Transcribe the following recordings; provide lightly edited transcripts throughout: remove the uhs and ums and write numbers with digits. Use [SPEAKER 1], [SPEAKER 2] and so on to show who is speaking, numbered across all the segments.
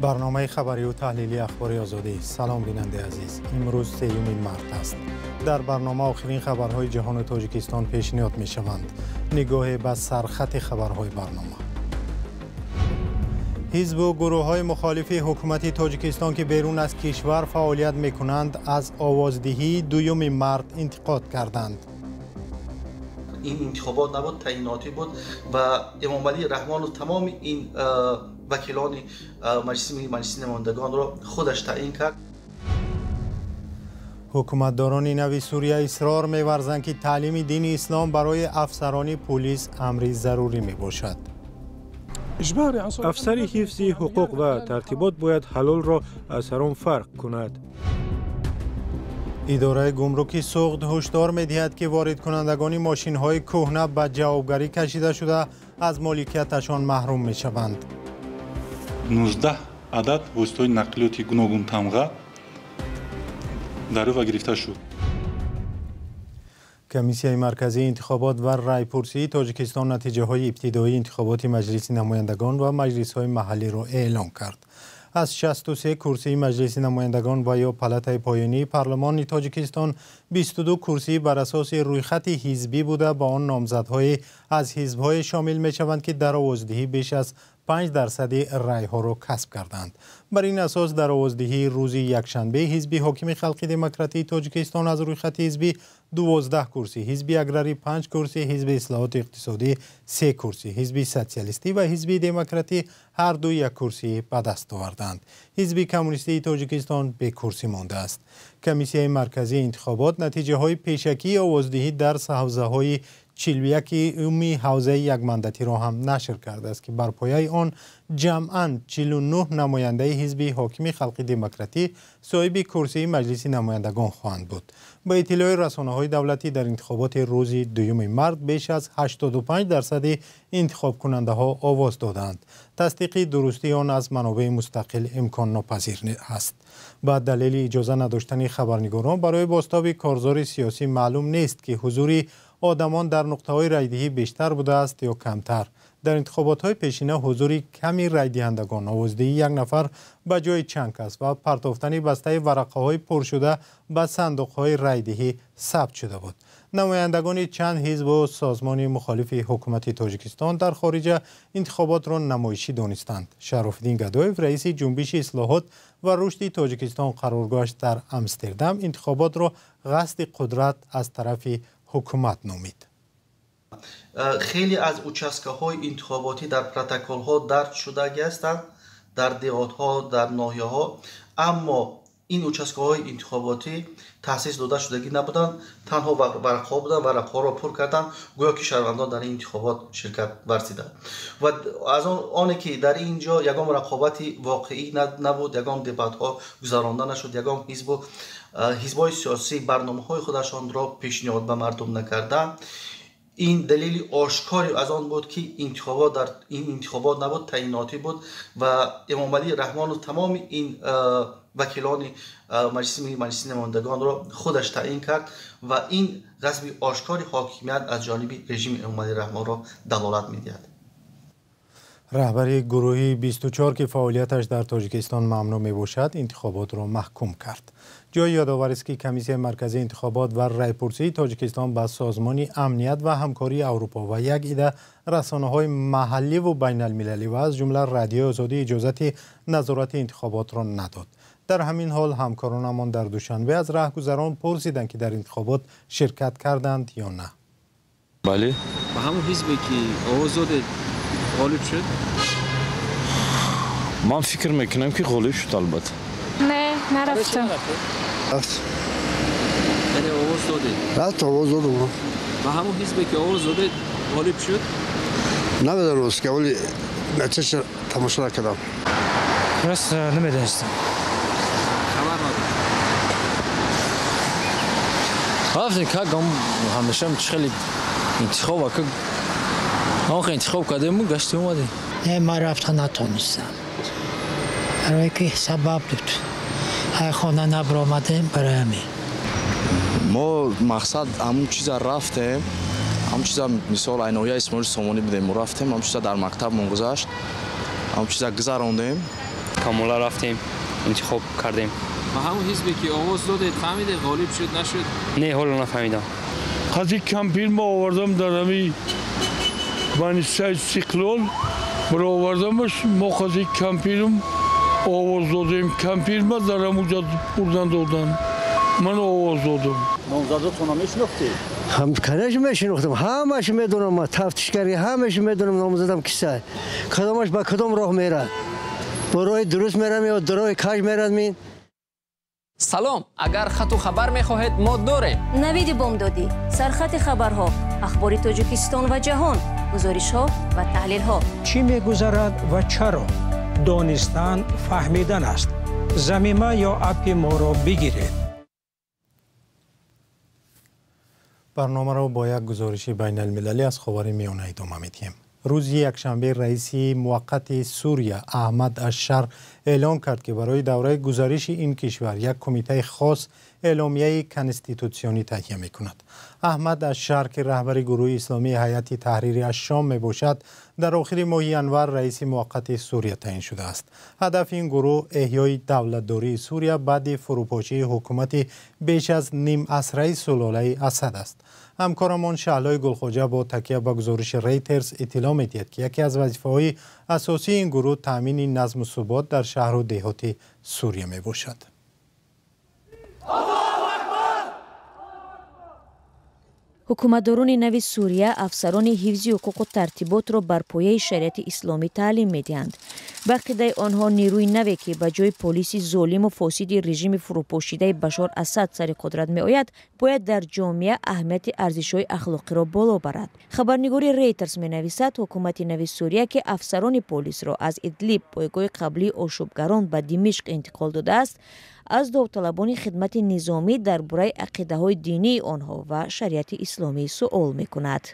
[SPEAKER 1] برنامه خبری و تحلیلی اخبار آزادی. سلام بیننده عزیز. امروز 3 مارس است. در برنامه آخرین خبرهای جهان و تاجیکستان پیشنهاد می شوند. نگاه به سرخط خبرهای برنامه. حزب و گروه های مخالف حکومت تاجیکستان که بیرون از کشور فعالیت می کنند از آوازدهی 2 مارس انتقاد کردند.
[SPEAKER 2] این انتخابات نبود، تعییناتی بود و امام علی رحمان و تمام این وکیلان مجلس نمایندگان را خودش تعیین کرد.
[SPEAKER 1] حکومتداران نوی سوریه اصرار می‌ورزند که تعلیم دین اسلام برای افسران پلیس امری ضروری میباشد.
[SPEAKER 3] افسر حفظ حقوق و ترتیبات باید حلال را از حرام فرق کند.
[SPEAKER 1] اداره گمرک سوخت هشدار می‌دهد که وارد کنندگان ماشین‌های کهنه به جوابگری کشیده شده از مالکیتشان محروم می‌شوند.
[SPEAKER 4] 19 عدد واسطه نقلیاتی گوناگون تمغه دریافت گرفته شد.
[SPEAKER 1] کمیسیون مرکزی انتخابات و رایپرسی تاجیکستان نتیجه‌های ابتدایی انتخابات مجلس نمایندگان و مجلس‌های محلی را اعلام کرد. از 63 کرسی مجلس نمایندگان و یا پلاتای پایانی پارلمان تاجیکستان 22 کرسی بر اساس رویخط حزبی بوده با آن نامزدهای از حزب‌های شامل می‌شوند که در آوازدهی بیش از 5% رای‌ها را کسب کردند. بر این اساس در آوازدهی روز یکشنبه حزب حاکم خلق دموکراتی تاجیکستان از رویخط حزبی 12 کرسی، حزب اگراری 5 کرسی، حزب اصلاحات اقتصادی 3 کرسی، حزب سوسیالیستی و حزب دموکراتی هر دو 1 کرسی به دست آوردند. حزب کمونیستی تاجیکستان به کرسی مانده است. کمیسیون مرکزی انتخابات نتیجه های پیشکی آوازدهی در حوزه‌های 41 عمومی حوزه یک مانداتی را هم نشر کرده است که بر پایه آن جمعاً 49 نماینده حزب حاکم خلق دموکراتی صاحب کرسی مجلس نمایندگان خواهند بود. با اطلاع رسانه‌های دولتی در انتخابات روز 2 مارس بیش از 85% انتخاب کننده ها آواز دادند. تصدیق درستی آن از منابع مستقل امکان ناپذیر است. با دلیل اجازه نداشتن خبرنگاران برای بازتاب کارزار سیاسی معلوم نیست که حضور آدمان در نقطه‌های رایدهی بیشتر بوده است یا کمتر. در انتخابات‌های پیشینه حضور کمی رای دهندگان، آوازدهی 1 نفر به جای چند کس و پرتافتن بسته ورقه‌های پر شده به صندوق‌های رایدهی ثبت شده بود. نمایندگان چند حزب و سازمان مخالف حکومت تاجیکستان در خارج انتخابات را نمایشی دانستند. شراف‌الدین گدایف رئیس جنبش اصلاحات و رشد تاجیکستان قرارگاهش در آمستردام انتخابات را قصد قدرت از طرف حکومت نامید.
[SPEAKER 2] خیلی از участкه‌های انتخاباتی در پروتکل‌ها درج شده هستند، در دهات‌ها، در ناحیه‌ها، اما این участкه‌های انتخاباتی تأسیس داده شدگی نبودند، تنها ورق‌ها بودند، ورق‌ها را پر کردند گویا که شهروندان در این انتخابات شرکت ورزیدند و از آنی که در اینجا یگام رقابتی واقعی نبود، یگام دبات‌ها گذرانده نشد، یگام حزب‌های سیاسی برنامه‌های خودشان را پیشنهاد به مردم نکردند. این دلیل آشکاری از آن بود که این انتخابات نبود، تعییناتی بود و امام علی رحمان و تمام این وکیلان مجلس نمایندگان را خودش تعیین کرد و این غصب آشکاری حاکمیت از جانب رژیم امام علی رحمان را دلالت می‌دهد.
[SPEAKER 1] رهبر گروه 24 که فعالیتش در تاجیکستان ممنوع میباشد انتخابات را محکوم کرد. جای یادآور است که کمیسیون مرکزی انتخابات و رایپرسی تاجیکستان با سازمان امنیت و همکاری اروپا و یک عده رسانه‌های محلی و بین المللی و از جمله رادیو آزادی اجازه نظارت انتخابات را نداد. در همین حال همکارانمان در دوشنبه از راهگذران پرسیدند که در انتخابات شرکت کردند یا نه.
[SPEAKER 5] بله. با همون حزبی که آواز داده غالب شد؟ من فکر میکنم که غالب شد البته.
[SPEAKER 6] نه نرفتم.
[SPEAKER 5] یعنی آواز داده؟
[SPEAKER 7] رفت آواز دادم.
[SPEAKER 5] با همون حزبی که آواز داده غالب شد؟
[SPEAKER 7] نه به درست که ولی نتیجه تماشا کردم.
[SPEAKER 8] راست نمیدونستم.
[SPEAKER 5] خبر نداشتم.
[SPEAKER 8] رفتیم که گم همیشه خیلی انتخاب که آخه انتخاب کردیم گشتیم اومدیم.
[SPEAKER 9] نه ما رفتن نتونستم. برای که سبب بود. های خانه نبر آمدیم برای همین.
[SPEAKER 5] ما مقصد همون چیزا رفتیم، همون چیزا مثال اینویا اسماعیل سامانی بودیم رفتیم، همون چیزا در مکتب من گذاشت، همون چیزا گذراندیم
[SPEAKER 8] کاملا رفتیم انتخاب کردیم.
[SPEAKER 6] و همون حزبی که آواز دادید فهمیدید غالب شد نشد؟
[SPEAKER 8] نه حالا نفهمیدم.
[SPEAKER 10] خاطی کمپیر ما آوردم در همی منیسای سیکلون برای آوردمش ما خاطی کمپیرم آواز دادیم کمپیر ما در همونجا بردن دادن من آواز دادم.
[SPEAKER 11] نامزدتون رو میشناختی؟
[SPEAKER 12] کنش میشناختم همش میدونم تفتیشگری همش میدونم نامزدم کیسه کدامش با کدام راه میره با راه درست میرم یا در راه کج میرم.
[SPEAKER 13] سلام، اگر خط و خبر میخواهید ما داریم.
[SPEAKER 14] نوید بامدادی، سرخط خبرها، اخبار تاجیکستان و جهان، گزارش‌ها و تحلیل‌ها.
[SPEAKER 15] چی میگذرد و چرا؟ دانستن فهمیدن است. زمینه یا اپ ما را بگیرید.
[SPEAKER 1] برنامه را با یک گزارش بین المللی از خبر میانه ادامه میدیم. روز یکشنبه رئیس موقت سوریه احمد الشر اعلام کرد که برای دوره گزارش این کشور یک کمیته خاص اعلامیه کنستیتوسیونی تهیه میکند. احمد الشر که رهبر گروه اسلامی هیئت تحریری الشام می باشد در آخر ماه انور رئیس موقت سوریه تعیین شده است. هدف این گروه احیای دولتداری سوریه بعد فروپاشی حکومت بیش از نیم عصره سلاله اسد است. همکارمان شعلای گلخوجه با تکیه به گزارش ریترز اطلاع می‌دهد که یکی از وظیفه‌های اساسی این گروه تامین نظم و ثبات در شهر و دهات سوریه می باشد.
[SPEAKER 16] حکومتداران نو سوریه افسران حفظ حقوق و ترتیبات را بر پایه شریعت اسلامی تعلیم می‌دهند. به عقیده آنها نیروی نوی که به جای پلیس ظالم و فاسد رژیم فروپاشیده بشار اسد سر قدرت می‌آید باید در جامعه اهمیت ارزش‌های اخلاقی را بالا برد. خبرنگاری ریترز می‌نویسد حکومت نو سوریه که افسران پلیس را از ادلیب پایگاه قبلی آشوبگران به دمشق انتقال داده است از داوطلبان خدمت نظامی درباره عقیده‌های دینی آنها و شریعت اسلامی سوال می‌کند.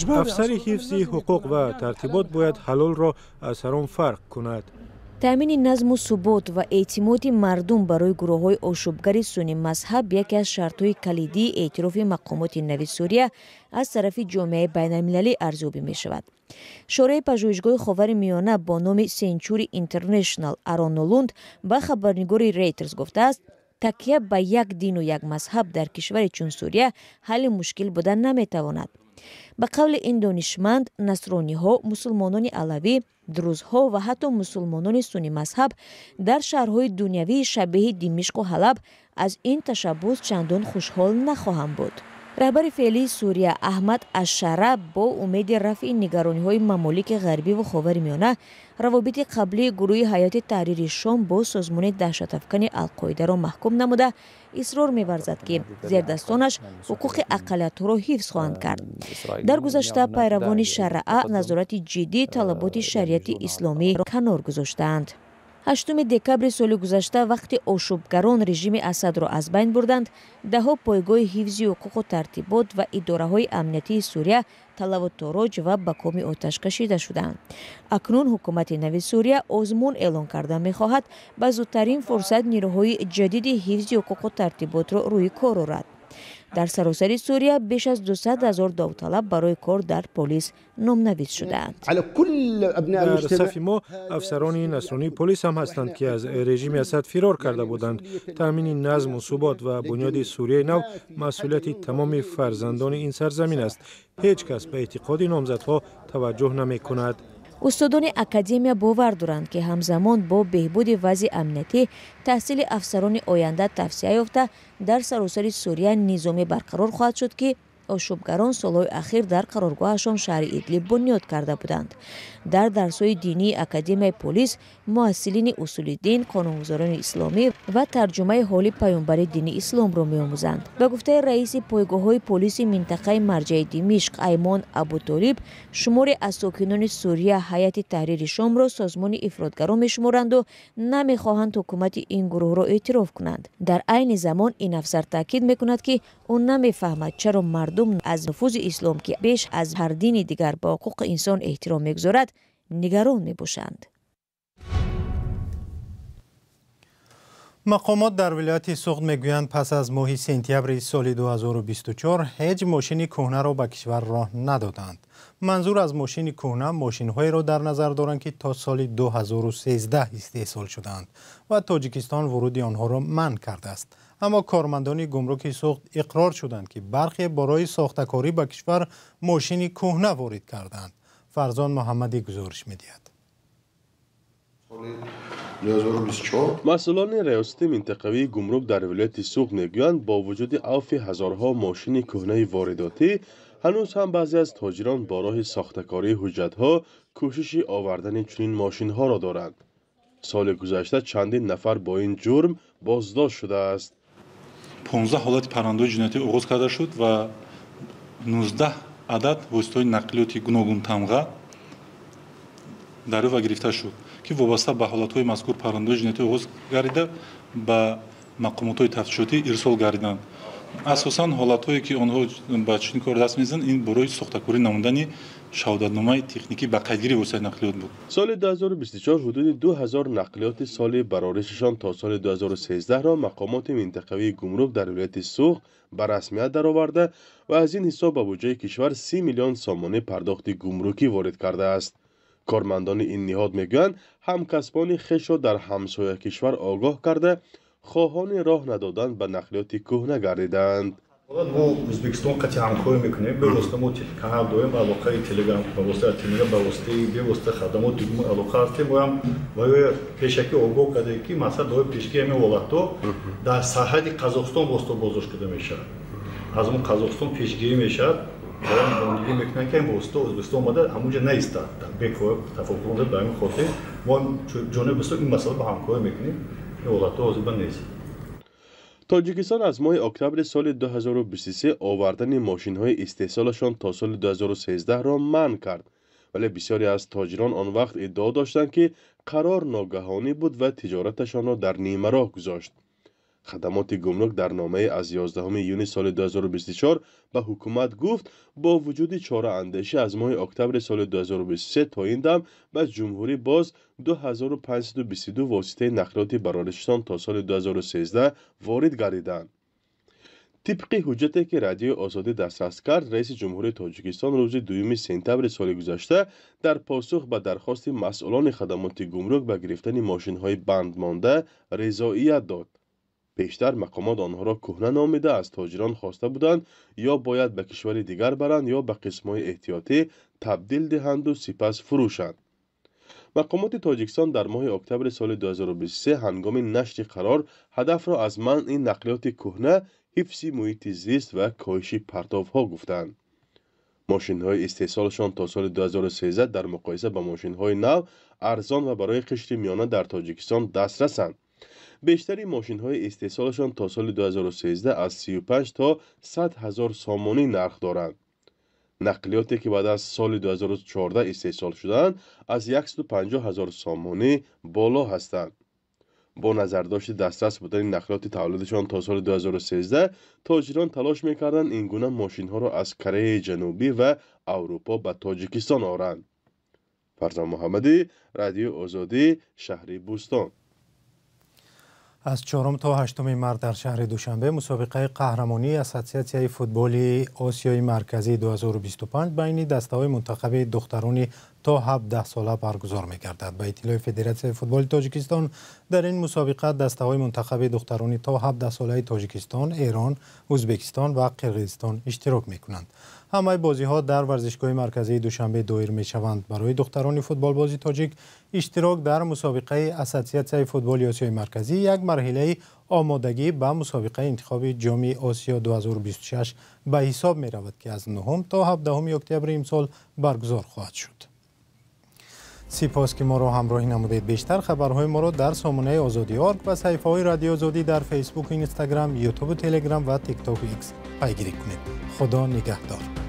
[SPEAKER 3] افسر حفظ حقوق و ترتیبات باید حلال را از حرام فرق کند.
[SPEAKER 16] تامین نظم و ثبات و اعتماد مردم برای گروه‌های آشوبگر سنی مذهب یکی از شرط‌های کلیدی اعتراف مقامات نو سوریه از طرف جامعه بین‌المللی ارزیابی می‌شود. شورای پژوهشگاه خاورمیانه با نام سنچوری اینترنشنال آرونولوند به خبرنگاری ریترز گفته است تکیه به یک دین و یک مذهب در کشور چون سوریه حل مشکل بودن نمی‌تواند. به قول این دانشمند نصرانی‌ها، مسلمانان علوی، دروزها و حتی مسلمانان سنی مذهب در شهرهای دنیوی شبیه دمشق و حلب از این تشبث چندان خوشحال نخواهند بود. رهبر فعلی سوریه احمد الشر با امید رفع نگرانی‌های ممالک غربی و خاورمیانه روابط قبلی گروه هیئت تحریری شام با سازمان دهشت‌افکن القاعده را محکوم نموده اصرار می‌ورزد که زیردستانش حقوق اقلیت‌ها را حفظ خواهند کرد. در گذشته پیروان شرعه نظارت جدی طلبات شریعت اسلامی را کنار گذاشتند. 8 دکبر سال گذشته وقتی آشوبگران رژیم اسد را از بین بردند، ده‌ها پایگاه حفظ حقوق و ترتیبات و اداره‌های امنیتی سوریه طلب و تاراج و به کام آتش کشیده شدند. اکنون حکومت نو سوریه آزمون اعلان کرده می‌خواهد به زودترین فرصت نیروهای جدید حفظ حقوق و ترتیبات را روی کار آورد. در سراسر سوریه بیش از 200,000 داوطلب برای کار در پلیس نامنویس شدند.
[SPEAKER 3] در صف ما افسران نصرانی پلیس هم هستند که از رژیم اسد فرار کرده بودند. تامین نظم و ثبات و بنیاد سوریه نو مسئولیت تمام فرزندان این سرزمین است. هیچ کس به اعتقاد نامزدها توجه نمی کند.
[SPEAKER 16] استادان اکادمیا باور دارند که همزمان با بهبود وضع امنیتی تحصیل افسران آینده توسعه یافته در سراسر سوریه نظامی برقرار خواهد شد که آشوبگران سالهای اخیر در قرارگاهشان شهر ادلیب بنیاد کرده بودند. در درس‌های دینی اکادمی پلیس محصلین اصول دین، قانونگذاران اسلامی و ترجمه حال پیامبر دین اسلام را می‌آموزند. به گفته رئیس پایگاه‌های پلیس منطقه مرجع دمشق ایمان ابوطالب، شمار از ساکنان سوریه هیئت تحریر شام را سازمان افراطگران می‌شمارند و نمی‌خواهند حکومت این گروه را اعتراف کنند. در عین زمان این افسر تاکید می‌کند که او نمی‌فهمد چرا مردم از نفوذ اسلام که بیش از هر دین دیگر با حقوق انسان احترام می‌گذارد نگران می‌باشند.
[SPEAKER 1] مقامات در ولایت سوغد میگویند پس از ماه سپتامبر سال 2024 هیچ ماشین کهنه را به کشور راه ندادند. منظور از ماشین کهنه ماشین‌هایی را در نظر دارند که تا سال 2013 استحصال شدند و تاجیکستان ورود آنها را منع کرده است. اما کارمندان گمرک سوغد اقرار شدند که برخی برای ساختکاری به کشور ماشین کهنه وارد کردند. فرزان محمدی گزارش می‌دهد.
[SPEAKER 17] مسئولان ریاست منطقوی گمرک در ولایت سوغد میگویند با وجود عفو هزارها ماشین کهنه وارداتی هنوز هم بعضی از تاجران با راه ساختکاری حجت‌ها کوشش آوردن چنین ماشین‌ها را دارند. سال گذشته چندین نفر با این جرم بازداشت شده است.
[SPEAKER 4] 15 حالت پرونده‌های جنایتی آغاز کرده شد و 19 عدد واسطه‌های نقلیاتی گوناگون تمغه дарёва гирифта шуд ки вобаста ба ҳолатҳои мазкур паррандаҳои ҷиноятӣ оғоз гардида ба мақомотҳои тафтишотӣ ирсол гардиданд. асосан ҳолатҳое ки онҳо ба чунин кор даст мезананд ин борои сохтакорӣ намудани шаҳодатномаи техникӣ ба қайдгирии воситаи нақлиёт буд.
[SPEAKER 17] соли 2024 ҳудуди 2000 нақлиёти соли бароришашон то соли 2013ро мақомоти минтақавии гумрук дар вилояти суғд ба расмият дароварда ва аз ин ҳисоб ба буҷаи кишвар 30 миллион сомонӣ пардохти гумрукӣ ворид кардааст. کارمندان این نهاد میگویند همکسبان خیش را در همسایه کشور آگاه کرده خواهان راه ندادن به نقلیات کهنه گردیدند.
[SPEAKER 11] ما ازبکستان قطعی همکاری میکنیم به واسطه ما کانال داریم علاقه تلگرام به واسطه تلگرام به واسطه خدمات دیگه علاقه هستیم و هم برای پیشکی آگاه کرده که مثلا داره پیشکی همین ولایت‌ها در سرحد قزاقستان واسطه بازداشت کرده میشه. از اون قزاقستان پیشگیری میشه. دارن رانندگی میکنن که این واسطه ازبکستان اومده همونجا نیستاد. بکو تفاوت به همین خاطر ما جانب بسیار این مسئله با همکاری میکنیم. این ولایت‌ها آزادانه نیست.
[SPEAKER 17] تاجیکستان از ماه اکتبر سال 2023 آوردن ماشین‌های استحصالشان تا سال 2013 را منع کرد. ولی بسیاری از تاجران آن وقت ادعا داشتند که قرار ناگهانی بود و تجارتشان را در نیمه راه گذاشت. خدمات گمرک در نامه از 11 یونی سال 2024 به حکومت گفت با وجود چاره اندیشه از ماه اکتبر سال 2023 تا این دم به جمهوری باز 2522 واسطه نقلیاتی برارشتان تا سال 2013 وارد گردیدند. طبق حجتی که رادیو آزادی دسترس کرد، رئیس جمهوری تاجیکستان روز 2 سپتامبر سال گذشته در پاسخ به درخواست مسئولان خدمات گمرک به گرفتن ماشین‌های بند مانده رضایت داد. پیشتر مقامات آنها را کهنه نامیده از تاجران خواسته بودند یا باید به کشور دیگر برند یا به قسم‌های احتیاطی تبدیل دهند و سپس فروشند. مقامات تاجیکستان در ماه اکتبر سال 2023 هنگام نشر قرار هدف را از منع این نقلیات کهنه، حفظ محیط زیست و کاهش پرتاب‌ها گفتند. ماشین‌های استحصالشان تا سال 2013 در مقایسه با ماشین‌های نو ارزان و برای قشر میانه در تاجیکستان دسترسند. بیشتری ماشین‌های استحصالشان تا سال 2013 از 35 تا 100 هزار سامانی نرخ دارند. نقلیاتی که بعد از سال 2014 استحصال شدند از 150 هزار سامانی بالا هستند. با نظرداشت دسترس بودن نقلیات تولیدشان تا سال 2013 تاجران تلاش می‌کردند این گونه ماشین‌ها را از کره جنوبی و اروپا به تاجیکستان آورند. فرزان محمدی، رادیو آزادی، شهر بوستان.
[SPEAKER 1] از 4 تا 8 مارس در شهر دوشنبه مسابقه قهرمانی اساسیاسیای فوتبال آسیای مرکزی 2025 بین دسته‌های منتخب دختران تا 17 ساله برگزار می‌گردد. به اطلاع فدراسیون فوتبال تاجیکستان در این مسابقه دسته‌های منتخب دختران تا 17 ساله تاجیکستان، ایران، ازبکستان و قرقیزستان اشتراک می‌کنند. همه بازی‌ها در ورزشگاه مرکزی دوشنبه دایر می‌شوند. برای دختران فوتبال بازی تاجیک اشتراک در مسابقه اساسیاسیای فوتبال آسیای مرکزی یک مرحله آمادگی به مسابقه انتخاب جام آسیا 2026 به حساب می‌رود که از 9 تا 17 اکتبر امسال برگزار خواهد شد. سپاس که ما را همراهی نمودید. بیشتر خبرهای ما را در سامانه آزادی آرگ و صفحه‌های رادیو آزادی در فیسبوک، اینستاگرام، یوتیوب، تلگرام و تیک تاک ایکس پیگیری کنید. خدا نگهدار.